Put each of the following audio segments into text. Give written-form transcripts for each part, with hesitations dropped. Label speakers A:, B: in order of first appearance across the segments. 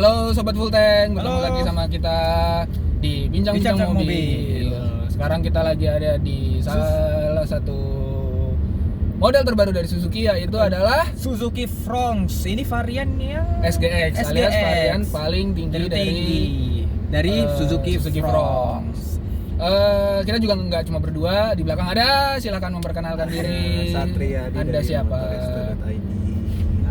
A: Halo Sobat Full Tank, bertemu
B: Halo.
A: lagi sama kita di Bincang-Bincang
B: Bincang
A: Mobil.
B: Mobil.
A: Sekarang kita lagi ada di salah satu model terbaru dari Suzuki, yaitu adalah
B: Suzuki Fronx. Ini varian yang
A: SGX, alias varian paling tinggi
B: dari Suzuki
A: Fronx.
B: Fronx.
A: Kita juga nggak cuma berdua, di belakang ada, silakan memperkenalkan diri.
C: Satria
A: Anda siapa?
C: Motoresto.id.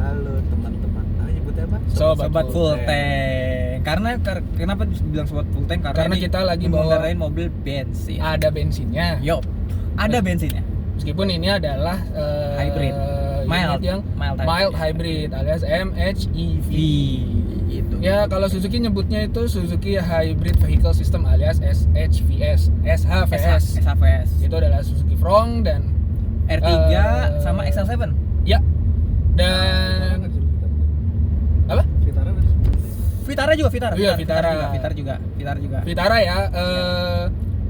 C: Halo teman-teman. Nyebutnya apa?
B: Sobat Full Tank. Karena kenapa bilang Sobat Full Tank?
A: Karena kita lagi bawa
B: mengendarai mobil bensin.
A: Ada bensinnya.
B: Yup, ada bensinnya.
A: Meskipun ini adalah
B: Hybrid.
A: unit yang mild hybrid alias MHEV.
B: Gitu.
A: Ya, kalau Suzuki nyebutnya itu Suzuki Hybrid Vehicle System alias SHVS.
B: SHVS.
A: Itu adalah Suzuki Fronx dan
B: R3 sama XL7.
A: ya. Dan apa?
B: Vitara juga, Vitara.
A: Iya, Vitara.
B: Vitara juga.
A: Vitara ya,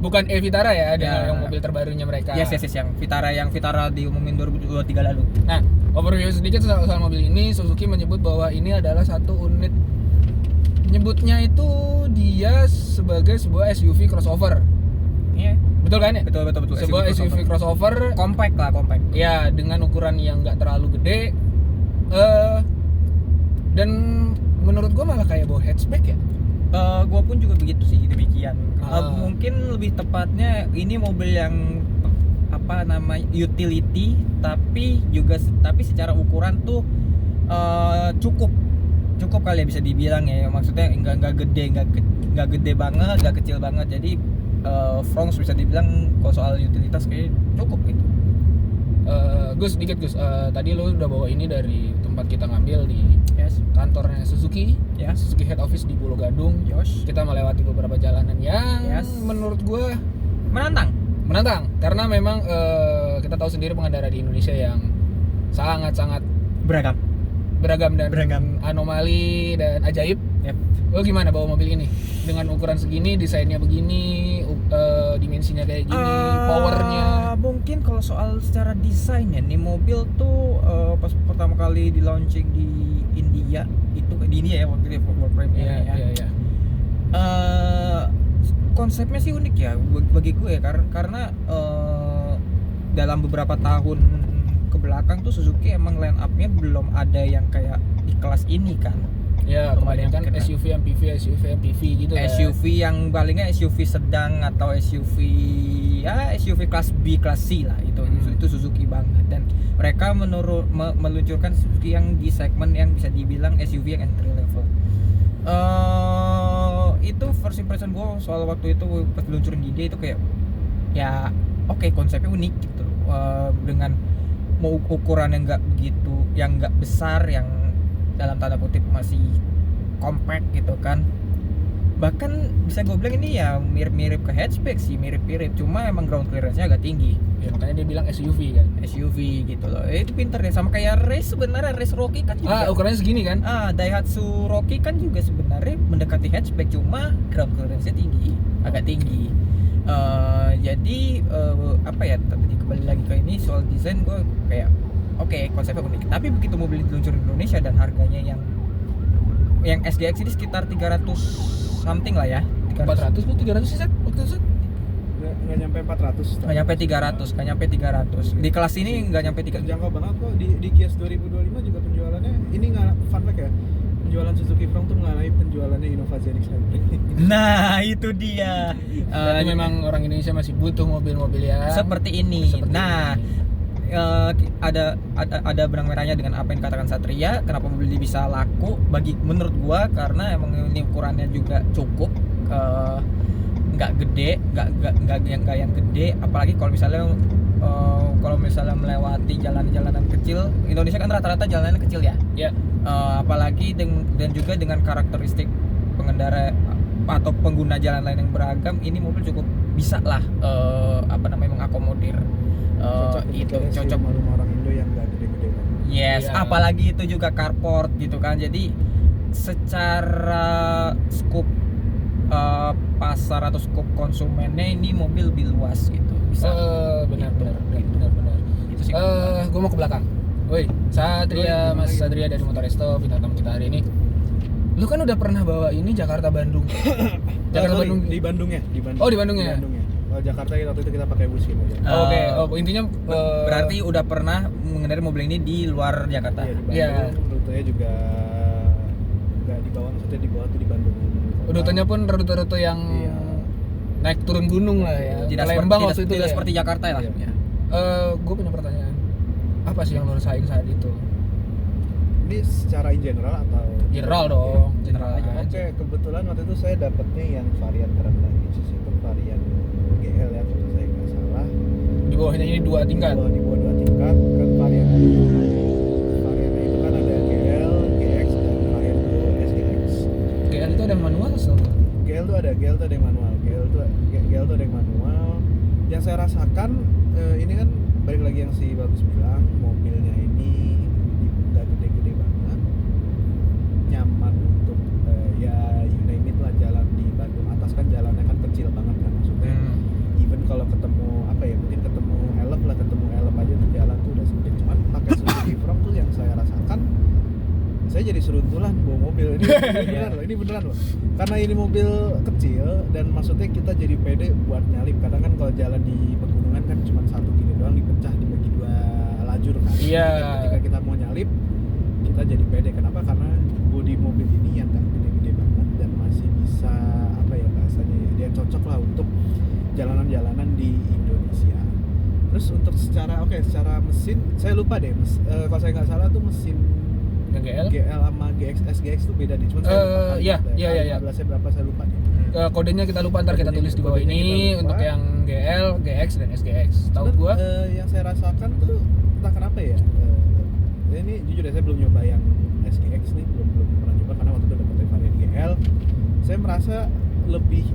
A: bukan Vitara ya, ada
B: Ya.
A: yang mobil terbarunya mereka.
B: Yes, yang Vitara diumumin 2023 lalu.
A: Nah, overview sedikit soal mobil ini. Suzuki menyebut bahwa ini adalah satu unit, nyebutnya itu dia sebagai sebuah SUV crossover.
B: Iya.
A: Betul kan ya?
B: Betul.
A: Sebuah SUV crossover,
B: Compact.
A: ya, dengan ukuran yang nggak terlalu gede, dan menurut gua malah kayak bawa hatchback ya.
B: Gua pun juga begitu sih, demikian.
A: Ah.
B: Mungkin lebih tepatnya ini mobil yang apa namanya utility, tapi secara ukuran tuh cukup kali ya bisa dibilang ya. Maksudnya nggak gede banget, nggak kecil banget. Jadi Fronx bisa dibilang kalau soal utilitas kayak cukup gitu.
A: Gus, tadi lo udah bawa ini dari tempat kita ngambil di
B: Yes.
A: kantornya Suzuki,
B: Ya.
A: Suzuki Head Office di Pulau Gadung.
B: Yosh.
A: Kita melewati beberapa jalanan yang
B: Yes.
A: menurut gua
B: Menantang.
A: karena memang kita tahu sendiri pengendara di Indonesia yang sangat-sangat beragam dan anomali dan ajaib.
B: Yep.
A: Lo gimana bawa mobil ini dengan ukuran segini, desainnya begini, dimensinya kayak gini, powernya?
B: Mungkin kalau soal secara desain ya, nih mobil tuh pas pertama kali di launching di India itu di India ya waktu itu World Premiere ya.
A: Iya.
B: Konsepnya sih unik ya bagi gue karena dalam beberapa tahun ke belakang tuh Suzuki emang line up-nya belum ada yang kayak di kelas ini kan.
A: Ya, kebanyakan
B: Kena.
A: SUV MPV gitu kan.
B: SUV yang palingnya SUV sedang atau SUV kelas B, kelas C lah itu Suzuki banget. Dan mereka meluncurkan Suzuki yang di segmen yang bisa dibilang SUV yang entry level. Itu first impression gue soal waktu itu pas diluncurin di dia itu kayak ya oke, konsepnya unik gitu. Dengan mau ukuran yang nggak besar, yang dalam tanda kutip masih compact gitu kan. Bahkan bisa gue bilang ini ya mirip-mirip ke hatchback sih, mirip-mirip, cuma emang ground clearance-nya agak tinggi.
A: Ya, makanya dia bilang SUV kan.
B: SUV gitu loh. Itu pinter deh, sama kayak race sebenarnya, race Rocky kan juga.
A: Ukurannya segini kan?
B: Daihatsu Rocky kan juga sebenarnya mendekati hatchback, cuma ground clearance-nya agak tinggi. Jadi apa ya, tadi kembali lagi ke ini soal desain, gue kayak oke, konsepnya unik. Tapi begitu mobil diluncur di Indonesia dan harganya yang SGX ini sekitar 300 something lah ya.
A: 400 tuh 300 sih, Set? Waktu itu, Set?
C: Nggak nyampe 400.
B: Nggak nyampe 300. Di kelas ini nggak nyampe 300.
C: Terjangkau banget kok. Di Kias 2025 juga penjualannya. Ini nggak fun fact ya. Penjualan Suzuki Fronx tuh mengalami penjualannya Innova Zenix Hybrid.
B: Nah, itu dia.
A: Berarti memang orang Indonesia masih butuh mobil-mobil yang
B: seperti ini. Ada benang merahnya dengan apa yang dikatakan Satria. Kenapa mobil ini bisa laku? Menurut gua karena emang ini ukurannya juga cukup, nggak gede, nggak yang gede. Apalagi kalau misalnya melewati jalanan kecil, Indonesia kan rata-rata jalanannya kecil ya.
A: ya.
B: Apalagi dan juga dengan karakteristik pengendara atau pengguna jalan lain yang beragam, ini mobil cukup bisa lah mengakomodir cocok
C: orang Indo yang nggak gede-gede kan.
B: Yes,
A: Iya.
B: apalagi itu juga carport gitu kan. Jadi secara scope pasar atau scope konsumennya ini mobil lebih luas gitu. Bisa.
A: Benar.
B: Itu sih.
A: Gue mau ke belakang. Woi, Satria, Mas Satria dari Motoresto, bintang tamu kita hari ini. Lu kan udah pernah bawa ini Jakarta Bandung. Jakarta
C: Sorry,
A: Bandung.
C: di Bandung ya, di Bandung.
A: Oh, di Bandung ya?
C: Kalau Jakarta waktu itu kita pakai Buskin aja.
A: Oke, intinya
B: berarti udah pernah mengendarai mobil ini di luar Jakarta.
C: Iya, di Bandung.
A: Iya.
C: Rutenya juga nggak di bawah, maksudnya di bawah tuh di Bandung.
A: rutenya pun rute-rute yang
C: Iya.
A: naik turun gunung lah ya.
B: Tidak
A: Lembang
B: seperti,
A: waktu itu
B: tidak
A: ya.
B: seperti Jakarta lah.
C: Iya.
B: Ya.
A: Gue punya pertanyaan. Apa sih yang lo rasain saat itu?
C: Ini secara in general atau
A: General dong, general
B: General
A: aja.
C: Oke, kebetulan waktu itu saya dapetnya yang varian terendah itu varian GL ya kalau saya nggak salah.
A: Di bawahnya ini 2 tingkat.
C: Di bawah 2 tingkat kan variannya itu kan ada GL, GX dan varian SGX.
A: GL itu ada manual atau?
C: GL tuh ada yang manual. GL tuh ada yang manual. Yang saya rasakan ini kan balik lagi yang si Bagus bilang, mobilnya ini nggak gede-gede banget, nyaman untuk ya you name it lah. Jalan di Bandung atas kan jalannya kan kecil banget kan, maksudnya even kalau ketemu apa ya, mungkin ketemu elep aja tuh jalan tuh udah sempit. Cuman pakai Suzuki Front tuh yang saya rasakan, saya jadi seruntulan bawa mobil ini. Ini beneran loh, karena ini mobil kecil dan maksudnya kita jadi pede buat nyalip. Kadang kan kalau jalan di pegunungan kan cuma satu gini doang, dipecah dibagi 2 lajur kan.
A: Iya.
C: Ketika kita mau nyalip kita jadi pede. Kenapa? Karena bodi mobil ini yang nggak gede-gede banget dan masih bisa apa ya bahasanya ya, dia cocok lah untuk jalanan-jalanan di Indonesia. Terus untuk secara mesin saya lupa deh, kalau saya nggak salah tuh mesin
A: Yang GL?
C: GL sama GX SGX tuh beda deh. Cuman saya lupa
A: iya.
C: 15-nya berapa saya lupa deh.
A: Kodenya kita lupa, ntar kita
C: Kodenya-
A: tulis di bawah
C: kodenya kita
A: ini
C: lupa.
A: untuk yang GL, GX dan SGX. Tahu
C: Cuman,
A: gua?
C: yang saya rasakan tuh entah kenapa ya. Ini jujur ya, saya belum nyoba yang SGX nih, belum pernah nyoba karena waktu itu dapetnya varian GL. Saya merasa lebih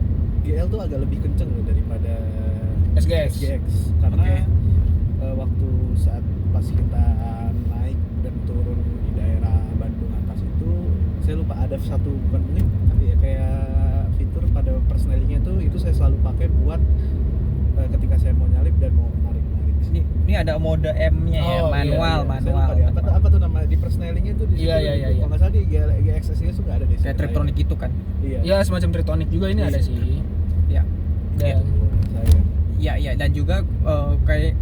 C: GL tuh agak lebih kenceng loh daripada
A: SGX.
C: Karena
B: Oke.
C: waktu saat pas kita naik dan turun di daerah Bandung atas itu, saya lupa ada satu bukan ini tapi ya kayak fitur pada persnelingnya tuh, itu saya selalu pakai buat ketika saya mau nyalip dan mau narik.
B: Ini ada mode M-nya ya,
A: Oh, iya,
B: manual.
C: Saya lupa deh, apa tuh nama di persnelingnya tuh di situ.
A: Iya.
C: Kalau nggak salah di GX tuh nggak ada deh.
B: Kayak Triptronic gitu kan.
C: Iya.
A: Ya semacam Tritronic juga ini
C: Iya.
A: ada sih.
B: Ya.
A: Dan
C: Saya
B: Iya dan juga kayak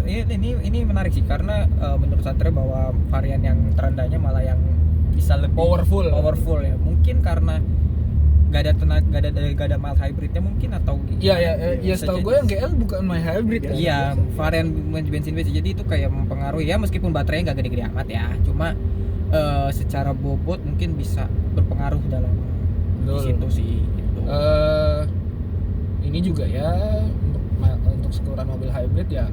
B: ini menarik sih karena menurut Satria bahwa varian yang terendahnya malah yang bisa lebih powerful ya. Mungkin karena gak ada mild hybridnya mungkin atau
A: Iya,
B: bisa
A: setahu
B: jadi.
A: gue yang GL bukan my hybrid kan.
B: Iya, varian bensin besi. Jadi itu kayak mempengaruhi ya, meskipun baterainya nggak gede-gede amat ya. Cuma secara bobot mungkin bisa berpengaruh dalam di
A: Betul.
B: situ sih. Gitu.
A: Ini juga ya untuk sekeluruhan mobil hybrid ya.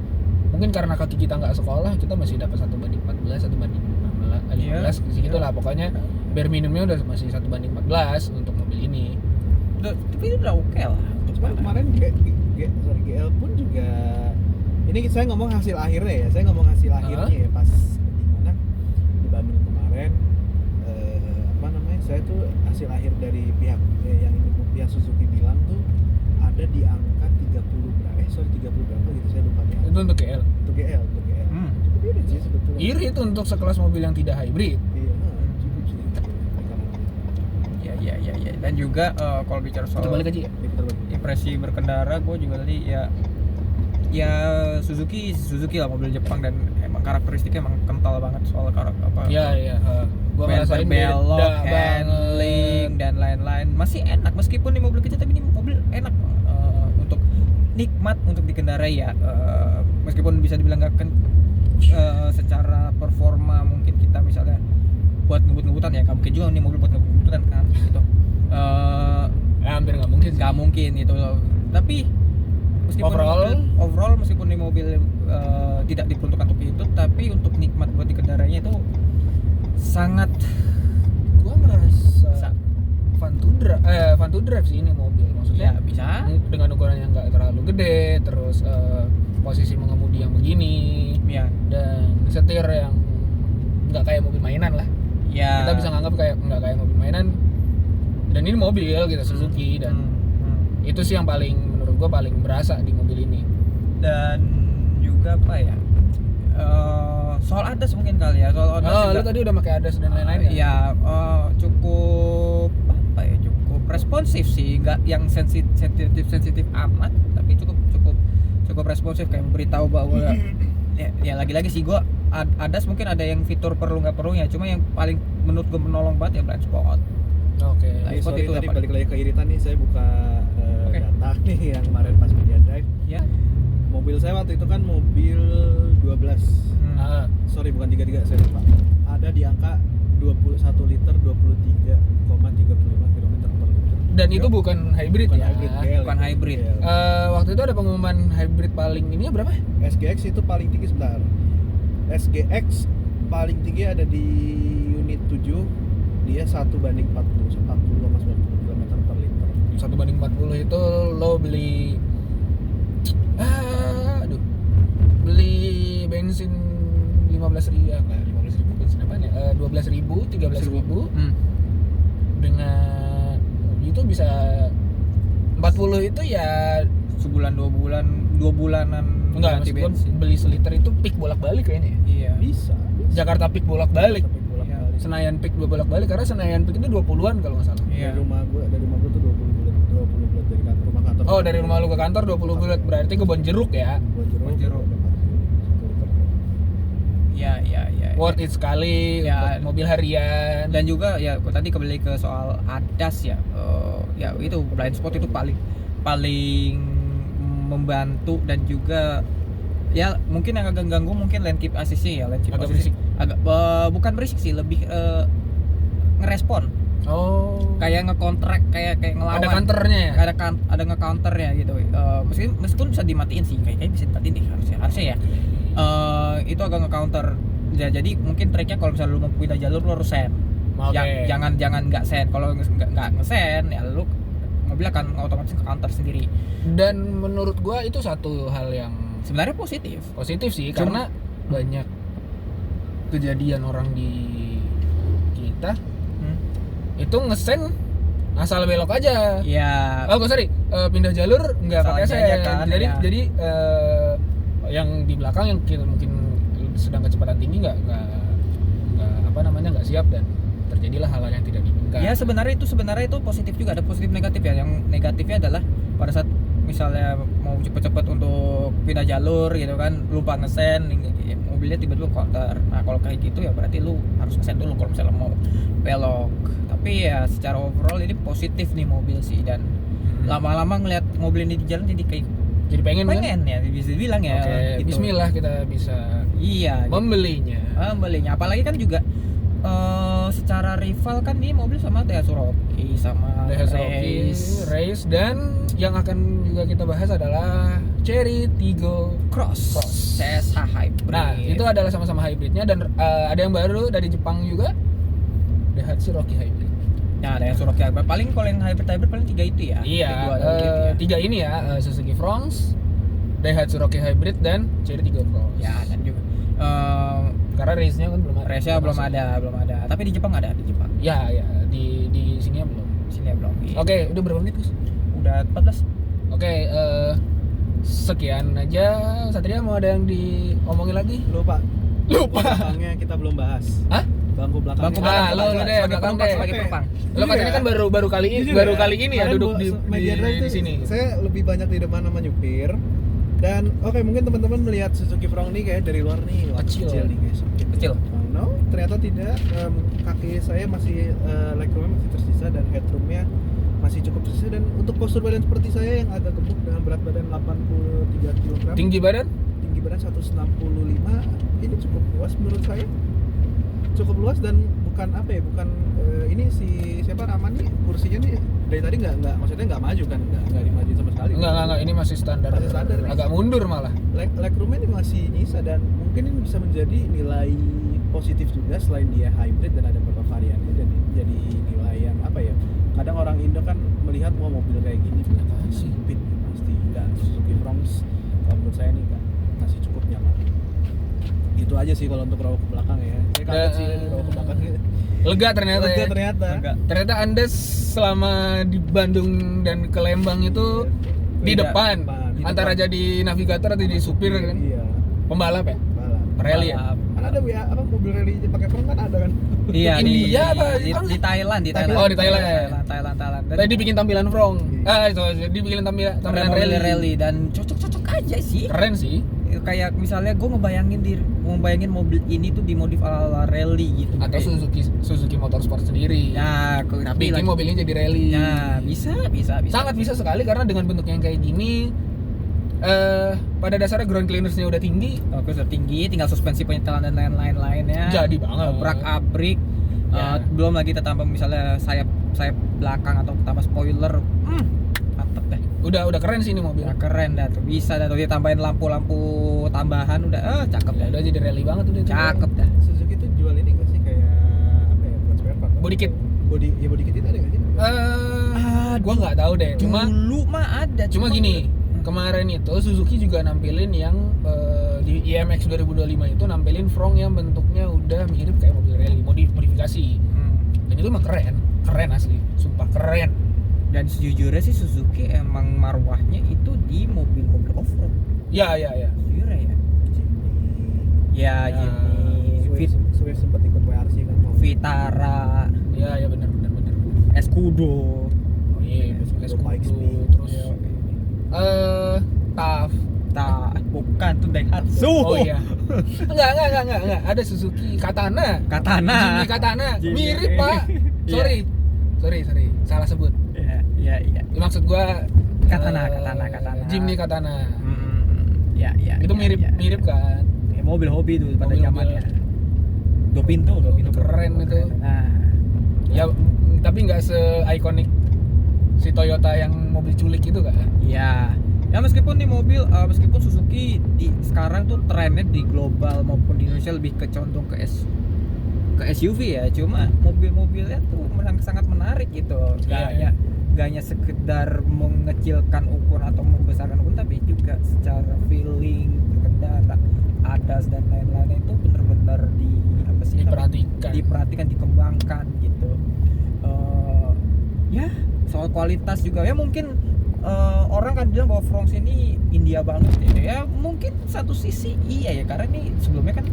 A: Mungkin karena kaki kita nggak sekolah, kita masih dapat 1/14, 1/15 segitu lah. Pokoknya bare minimumnya udah masih 1/14 untuk mobil ini.
B: Tapi itu udah oke lah. Untuk
C: Cuman kemarin GL pun juga, ini saya ngomong hasil akhirnya ya, ya pas di mana di Bandung kemarin, apa namanya, saya tuh hasil akhir dari pihak pihak Suzuki bilang tuh ada di angka 30 berapa gitu, saya lupa ya.
A: Itu untuk GL.
C: Untuk GL. Cukup irit sih sebetulnya.
A: Iri itu untuk sekelas mobil yang tidak hybrid.
C: Iya, cukup sih.
B: Ya. Dan juga kalau bicara soal
A: Kita balik aja ya.
B: impresi berkendara, gue juga tadi ya Suzuki lah, mobil Jepang, dan emang karakteristiknya emang kental banget soal apa
A: Iya. Gua ngerasain
B: belok,
A: beda
B: handling
A: banget.
B: dan lain-lain. Masih enak meskipun ini mobil kecil, tapi ini mobil enak untuk nikmat untuk dikendarai ya. Meskipun bisa dibilang secara performa mungkin kita misalnya buat ngebut-ngebutan ya, nggak mungkin juga ini mobil buat ngebut-ngebutan kan gitu.
A: Hampir nggak mungkin.
B: Nggak mungkin gitu. Tapi meskipun overall meskipun ini mobil tidak diperuntukkan untuk itu, tapi untuk nikmat buat dikendarainya itu sangat
A: Gua merasa fun to drive sih ini mobil. Maksudnya
B: ya bisa.
A: dengan ukuran yang nggak terlalu gede, terus posisi mengemudi yang begini,
B: Ya.
A: dan setir yang nggak kayak mobil mainan lah.
B: Ya.
A: Kita bisa nganggap kayak nggak kayak mobil mainan. Dan ini mobil gitu Suzuki, dan itu sih yang paling menurut gua paling berasa di mobil ini.
B: Dan juga apa ya? Soal ADAS mungkin kali ya. Soal ADAS
A: Lu tadi udah pakai ADAS dan lain-lain ya?
B: ya cukup responsif sih, nggak yang sensitif amat, tapi cukup responsif, kayak memberitahu bahwa ya lagi-lagi sih gue ADAS mungkin ada yang fitur perlu nggak perlunya, cuma yang paling menurut gue menolong banget ya blind spot.
A: Oke.
B: Blind spot
C: Sorry,
B: itu
C: tadi
B: yang paling-
C: balik lagi ke iritan nih, saya buka
B: Oke.
C: data nih yang kemarin pas media drive.
B: Ya.
C: Mobil saya waktu itu kan mobil 12.
A: Ah,
C: Sorry, bukan 33, saya lupa. Ada di angka 21 liter 23,35 km per liter.
A: dan itu bukan hybrid
C: Bukan
A: ya.
C: hybrid, GL.
B: Bukan hybrid.
C: GL.
A: Waktu itu ada pengumuman hybrid paling ini berapa?
C: SGX itu paling tinggi sebentar. SGX paling tinggi ada di unit 7. Dia 1:40 sama 90 km per liter.
A: 1:40 itu lo beli beli bensin 15.000 ya, enggak 15.000 bensin apa ya? 12.000, 13.000 dengan itu bisa 40 itu ya
B: Sebulan 2 bulanan
A: enggak,
B: ganti
A: maksud gua
B: bensin.
A: beli seliter itu peak bolak-balik kayaknya ya.
B: Iya.
C: Bisa.
A: Jakarta peak bolak-balik,
C: Sampai bolak-balik.
A: Senayan peak bolak-balik, karena Senayan peak itu 20-an kalau nggak salah.
B: Iya.
C: Dari rumah gua tuh 20 bulat dari kantor, rumah kantor.
A: Oh, dari rumah lu ke kantor 20 bulat, berarti kebon jeruk ya.
C: Kebon jeruk.
B: Iya.
A: Worth it sekali
B: Ya.
A: untuk mobil harian.
B: Dan juga ya tadi kembali ke soal ADAS ya. Ya itu blind spot itu paling membantu, dan juga ya mungkin yang agak ganggu mungkin lane keep assist-nya ya, lane keep
A: Agak
B: assist.
A: berisik.
B: Agak bukan berisik sih, lebih ngerespon,
A: Oh.
B: kayak nge-counter, kayak ngelawan.
A: Ada counternya ya.
B: Ada nge-counternya gitu. Meskipun bisa dimatiin sih, kayaknya bisa dimatiin deh harusnya ya. Itu agak nge-counter. Ya, jadi mungkin triknya kalau misalnya lu mau pindah jalur lu harus send.
A: Oke.
B: Jangan nggak send. Kalau nggak nge-send ya lu mobil akan otomatis ke counter sendiri.
A: Dan menurut gua itu satu hal yang
B: Sebenarnya positif.
A: positif sih,
B: Cuma-
A: karena banyak kejadian orang di kita itu ngesen asal belok aja.
B: Ya.
A: Oh, sorry, pindah jalur nggak
B: Salah
A: pakai
B: aja
A: sen.
B: kan,
A: Jadi
B: ya.
A: yang di belakang yang mungkin sedang kecepatan tinggi nggak nggak siap, dan terjadilah hal-hal yang tidak diinginkan.
B: Ya sebenarnya itu positif juga, ada positif negatif ya. Yang negatifnya adalah pada saat misalnya mau cepet-cepet untuk pindah jalur gitu kan, lupa ngesen, mobilnya tiba-tiba counter. Nah kalau kayak gitu ya berarti lu harus ngesen dulu kalau misalnya mau belok. Tapi ya secara overall ini positif nih mobil sih, dan lama-lama ngeliat mobil ini di jalan jadi kayak
A: Jadi pengen kan?
B: ya bisa dibilang ya.
A: Oke,
B: gitu.
A: bismillah kita bisa
B: Iya. Gitu.
A: membelinya.
B: Belinya, apalagi kan juga secara rival kan ini mobil sama Daihatsu Rocky, sama
A: Daihatsu Rocky, Race, dan yang akan juga kita bahas adalah Chery Tiggo
B: Cross CSH Hybrid.
A: Nah, itu adalah sama-sama hybridnya, dan ada yang baru dari Jepang juga, Daihatsu Rocky Hybrid.
B: Nah, Daihatsu Rocky Hybrid paling, kalau yang hybrid paling 3 itu ya.
A: Iya,
B: Dua gitu ya.
A: 3 ini ya, Suzuki Fronx, Daihatsu Rocky Hybrid, dan Chery Tiggo Cross.
B: Ya, dan juga
A: Karena race-nya kan belum ada.
B: race-nya belum ada. Tapi di Jepang ada, di Jepang.
A: Ya, di sini belum.
B: Sini ya belum. Iya.
A: Oke, udah berapa menit, Gus?
B: Udah 14.
A: Oke, sekian aja. Satria, mau ada yang diomongin lagi?
C: Lupa.
A: Lupa.
C: Belakangnya kita belum bahas.
A: Hah?
C: Bangku belakang.
B: Bangku
A: Ah,
B: belakang
A: lo
B: sebagai
A: deh, belakang
B: penumpang,
A: deh.
B: sebagai
C: Oke.
B: penumpang.
A: Lo
C: Jujur
A: katanya
C: ya?
A: kan baru kali ini
C: Jujur
A: baru
C: ya,
A: kali ini ya
C: kemarin
A: duduk
C: gua
A: di
C: media drive tuh,
A: sini.
C: Saya lebih banyak di depan sama nyupir. Dan oke, mungkin teman-teman melihat Suzuki Fronx nih kayak dari luar nih, wah,
A: Kecil.
C: nih guys.
B: Kecil.
C: No, ternyata tidak. Kaki saya masih legroomnya masih tersisa dan headroomnya masih cukup tersisa, dan untuk postur badan seperti saya yang agak gemuk dengan berat badan 83 kg,
A: Tinggi badan?
C: tinggi badan 165, ini cukup luas menurut saya. Cukup luas, dan bukan apa ya, bukan ini si siapa Rahman nih, kursinya nih dari tadi nggak maksudnya nggak maju kan, nggak dimajuin sama sekali.
A: Enggak, ini masih standar.
C: Masih standar, nih.
A: Agak mundur malah.
C: Legroomnya ini masih nyisa, dan mungkin ini bisa menjadi nilai positif juga selain dia hybrid dan ada beberapa variannya, dan jadi nilai yang apa ya, kadang orang Indo kan melihat wah mobil kayak gini
A: Apaan sih?
C: sempit pasti enggak. Suzuki Fronx kalau menurut saya nih masih cukup nyaman. Itu aja sih kalau untuk rawa ke belakang ya. Saya kaget sih rawa ke belakang.
A: Lega ternyata
C: Lega
A: ya.
C: ternyata.
A: Ternyata Anda selama di Bandung dan ke Lembang itu di
C: Beda.
A: depan.
C: Di
A: Antara
C: depan.
A: jadi navigator atau jadi supir kan.
C: Iya.
A: Pembalap ya?
C: Balap.
A: Rally ya?
B: Balap.
C: Kan ada ya apa mobil rally pakai front kan ada kan.
B: Iya
A: India apa?
B: di Thailand, di Thailand.
A: Oh, di Thailand.
B: Thailand. Dan
A: Tadi bikin tampilan frong. Itu dibikin tampilan
B: mobil
A: rally.
B: rally dan cocok-cocok aja sih.
A: Keren sih.
B: Kayak misalnya gue ngebayangin mobil ini tuh dimodif ala rally gitu.
A: Atau Suzuki Motorsport sendiri.
B: Ya,
A: Tapi bikin mobilnya jadi rally.
B: Ya, bisa.
A: Sangat bisa sekali karena dengan bentuk yang kayak gini pada dasarnya ground clearance-nya udah tinggi.
B: Oke, sudah tinggi, tinggal suspensi penyetelan dan lain-lainnya.
A: Jadi banget.
B: Abrik.
A: Ya.
B: Belum lagi tambah misalnya sayap belakang atau tambah spoiler. Mantep deh.
A: Udah keren sih ini mobil.
B: Udah keren dah tuh. Bisa dah tuh dia tambahin lampu-lampu tambahan udah cakep
A: Ya,
B: dah.
A: udah jadi rally banget udah.
B: Cakep dah.
C: Suzuki tuh jual ini nggak sih kayak apa ya bukan spare part?
A: Body kit.
C: Body kit itu ada nggak sih?
A: Gua nggak tahu deh.
B: Dulu mah ada.
A: Cuma gini, kemarin itu Suzuki juga nampilin yang di IMX 2025 itu nampilin front yang bentuknya udah mirip kayak mobil rally, modifikasi. Dan itu mah keren asli, sumpah keren.
B: Dan sejujurnya sih Suzuki emang marwahnya itu di mobil-mobil off-road.
A: Ya.
B: Sejujurnya ya. Ya, Jimny,
C: Swift sempat ikut WRC kan mau.
B: Vitara,
A: Ya benar.
B: Escudo.
A: Oh iya,
C: Bike Speed.
A: terus
B: Ya,
A: TAF.
B: Bukan tuh Daihatsu.
A: Oh iya. Enggak. Ada Suzuki Katana. Jimny Katana.
B: Jimny.
A: Mirip, Pak. Sorry. Salah sebut.
B: Iya.
A: Maksud gua
B: Katana.
A: Jimny Katana.
B: Ya.
A: Itu mirip kan.
B: Ya, mobil hobi dulu pada
A: Mobil-mobil.
B: zamannya. Dua pintu
A: Keren itu.
B: Nah,
A: Ya tapi nggak se-ikonik si Toyota yang mobil culik itu kan.
B: ya meskipun nih mobil meskipun Suzuki sekarang tuh trennya di global maupun di Indonesia lebih condong ke SUV ya, cuma mobil-mobilnya tuh sangat menarik gitu.
A: Iya.
B: Gak hanya sekedar mengecilkan ukuran atau membesarkan ukuran, tapi juga secara feeling berkendara, ADAS dan lain-lain itu benar-benar diperhatikan, dikembangkan gitu. Ya soal kualitas juga ya mungkin orang kan bilang bahwa Fronx ini India banget gitu ya, mungkin satu sisi iya ya, karena ini sebelumnya kan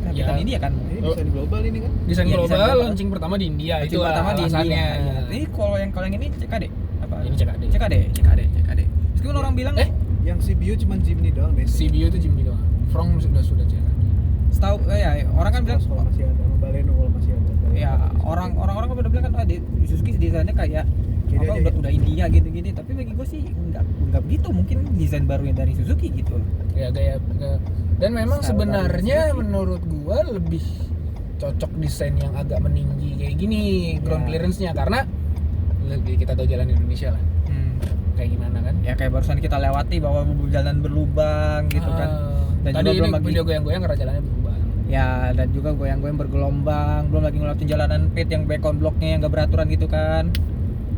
B: rakitan India kan.
C: Ini desain global ini kan.
A: Desain
B: Iya,
A: global,
B: desain global.
A: launching pertama di India.
B: Itu
A: Itu
B: pertama di
A: alasannya.
B: India. Ini kalau yang ini CKD apa?
A: Ini CKD.
B: CKD. Meskipun orang bilang
C: Yang CBU cuma Jimny doang deh.
A: CBU itu Jimny doang. Front sudah CKD.
B: setahu ya orang kan bilang
C: kalau masih ada, sama Baleno kalau masih ada.
B: ya orang-orang kan pada bilang kan di Suzuki desainnya kayak
C: Gini
B: apa
C: aja
B: udah India gitu-gini, tapi bagi gue sih enggak begitu, mungkin desain barunya dari Suzuki gitu.
A: Ya gaya. Dan memang
B: Style
A: sebenarnya
B: baru
A: menurut gua lebih cocok desain yang agak meninggi kayak gini ground
B: Ya.
A: clearance-nya, karena kita tahu jalan Indonesia lah kayak gimana kan.
B: Ya kayak barusan kita lewati bahwa jalan berlubang gitu kan. Dan
A: Tadi
B: juga
A: ini
B: belum lagi
A: video goyang-goyang karena jalannya berubah.
B: ya, dan juga goyang-goyang bergelombang, belum lagi ngelewatin jalanan pit yang background blocknya yang gak beraturan gitu kan.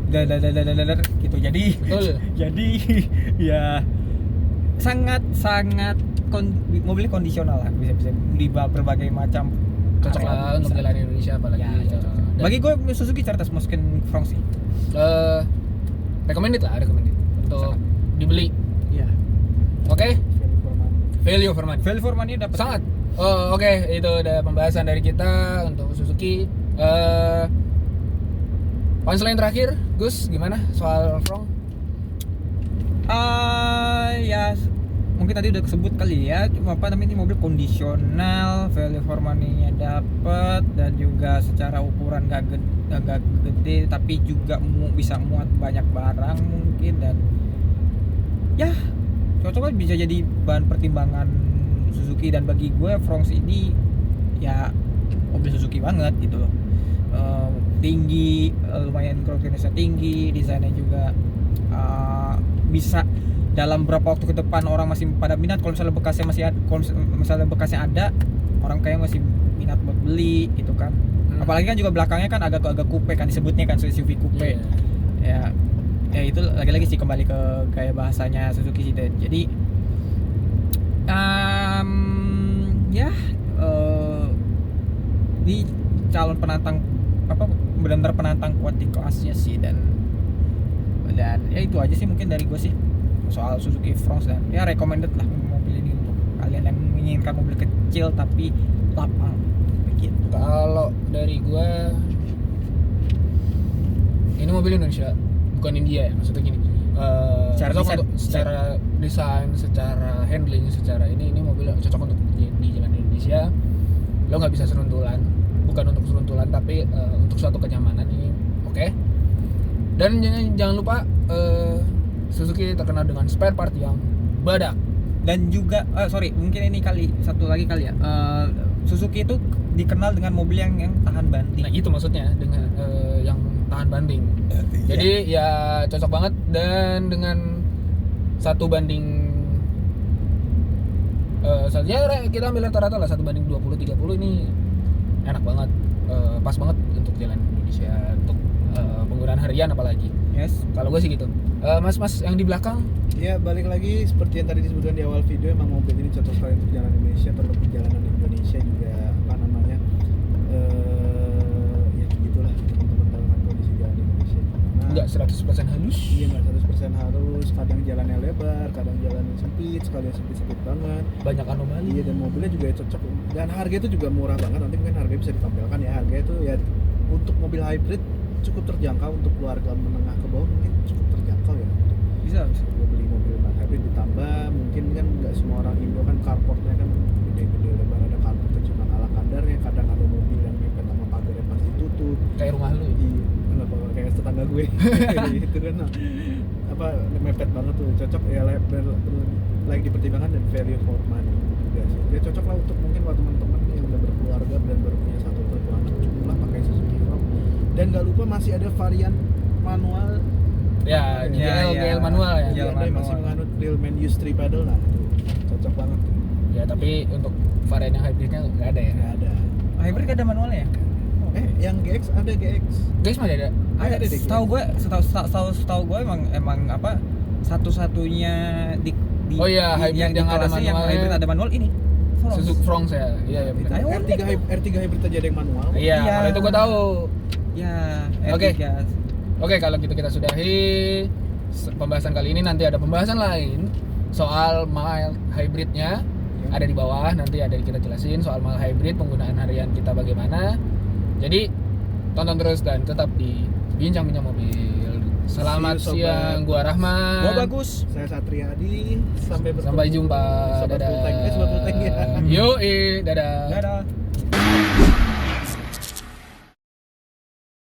B: Dadadadadadadar gitu. Jadi
A: Betul.
B: jadi ya sangat mobilnya kondisional lah, bisa di berbagai macam
A: Cocok
B: area
A: lah untuk
B: bisa.
A: jalan Indonesia apalagi.
B: Ya, cocok. Bagi gue Suzuki cerdas masukin Fronx sih.
A: Recommended untuk
B: Sangat.
A: dibeli.
B: Iya.
A: Oke,
C: Value for money.
A: value for money.
B: Value for money dapat
A: Sangat. Oh, oke, itu udah pembahasan dari kita untuk Suzuki. Punchline terakhir, Gus, gimana soal Front?
B: Ya mungkin tadi udah kesebut kali ya, cuma apa namanya, ini mobil kondisional, value for money-nya dapat, dan juga secara ukuran gak gede tapi juga bisa muat banyak barang mungkin, dan ya cocok bisa jadi bahan pertimbangan Suzuki. Dan bagi gue Fronx ini ya mobil Suzuki banget gitu loh. Tinggi, lumayan ground clearance-nya tinggi, desainnya juga bisa dalam beberapa waktu ke depan orang masih pada minat. Kalau misalnya bekasnya masih ada, kalau misalnya bekasnya ada, orang kayak masih minat buat beli gitu kan. Apalagi kan juga belakangnya kan agak coupe kan, disebutnya kan SUV coupe.
A: Iya.
B: Ya itu lagi-lagi sih kembali ke gaya bahasanya Suzuki sih. Jadi ini calon penantang benar-benar penantang kuat di kelasnya sih, dan ya itu aja sih mungkin dari gue sih soal Suzuki Fronx. Dan ya recommended lah mobil ini untuk kalian yang menginginkan mobil kecil tapi mantap begitu.
A: Kalau dari gua ini mobil Indonesia, bukan India ya, maksudnya gini.
B: Secara
A: Cocok
B: desain.
A: untuk secara desain, secara handling, secara ini mobil cocok untuk di jalan Indonesia. Lo nggak bisa seruntulan, bukan untuk seruntulan tapi untuk suatu kenyamanan ini oke. Dan jangan lupa Suzuki terkenal dengan spare part yang badak.
B: Dan juga mungkin ini satu lagi kali ya. Suzuki itu dikenal dengan mobil yang tahan banting.
A: Nah itu maksudnya dengan yang tahan banting. Jadi ya cocok banget, dan dengan 1 banding saja kita ambil rata-rata lah 1 banding 20-30 ini enak banget, pas banget untuk jalan Indonesia, untuk penggunaan harian apalagi.
B: Yes.
A: Kalau gue sih gitu. Mas yang di belakang
C: Ya balik lagi seperti yang tadi disebutkan di awal video, emang mobil ini cocok sekali untuk jalan Indonesia, terlebih jalanan Indonesia juga apa namanya ya begitulah teman-teman dalam kondisi jalan Indonesia.
A: nggak 100% halus.
C: Iya nggak 100% harus, kadang jalannya lebar, kadang jalannya sempit, sekali sempit banget.
A: Banyak anomali.
C: Iya, dan mobilnya juga cocok, dan harga itu juga murah banget. Nanti mungkin harganya bisa ditampilkan ya. Harga itu ya untuk mobil hybrid cukup terjangkau, untuk keluarga menengah ke bawah mungkin cukup terjangkau ya.
B: Bisa.
C: Untuk beli mobil hybrid, ditambah mungkin kan nggak semua orang Indo kan carportnya kan gede-gede lebar, ada carportnya cuma ala kadarnya, kadang ada mobil yang mepet sama pagarnya pas ditutup.
A: Kayak rumah lu.
C: Iya, kenapa kayak tetangga gue itu kan apa mepet banget tuh, cocok ya, lagi dipertimbangkan dan value for money juga sih. Ya cocok lah untuk mungkin buat teman-teman yang udah berkeluarga dan baru punya 1 atau 2 anak, cukup lah pakai Suzuki Rock. Dan nggak lupa masih ada varian manual.
A: Ya, GL manual ya.
C: Jadi
B: GL
C: ada yang masih
B: manual.
C: menganut Railman use 3 pedal, nah itu cocok banget tuh.
A: Ya, tapi untuk varian yang hybridnya nggak ada ya.
C: Nggak ada.
B: Hybrid ada manualnya ya?
C: Yang GX ada GX.
A: Guys masih ada.
C: Ada deh.
B: Setahu gue emang apa satu-satunya di
A: Oh iya, hybrid yang ada
B: kelasnya yang
A: manualnya.
B: hybrid ada manual ini.
A: Suzuki Fronx ya. Iya,
C: Itu
A: benar.
B: Ayo,
C: R3 hybrid aja ada yang manual.
A: Iya,
B: Iya.
A: kalau itu gua tahu.
B: Ya,
A: Oke.
B: R3.
A: Oke, kalau gitu kita sudahi pembahasan kali ini. Nanti ada pembahasan lain soal mild hybridnya, ada di bawah, nanti ada kita jelasin soal mild hybrid, penggunaan harian kita bagaimana. Jadi tonton terus dan tetap di Bincang-Bincang Mobil. Selamat
C: See you, sobat.
A: siang, gua Rahman.
B: Gua Bagus.
C: Saya Satriadi. Sampai bertemu.
A: Sampai jumpa.
C: Sobat
A: Dadah.
C: Full Tank. Sobat Full Tank ya.
A: Yoi, dadah.
B: Dadah.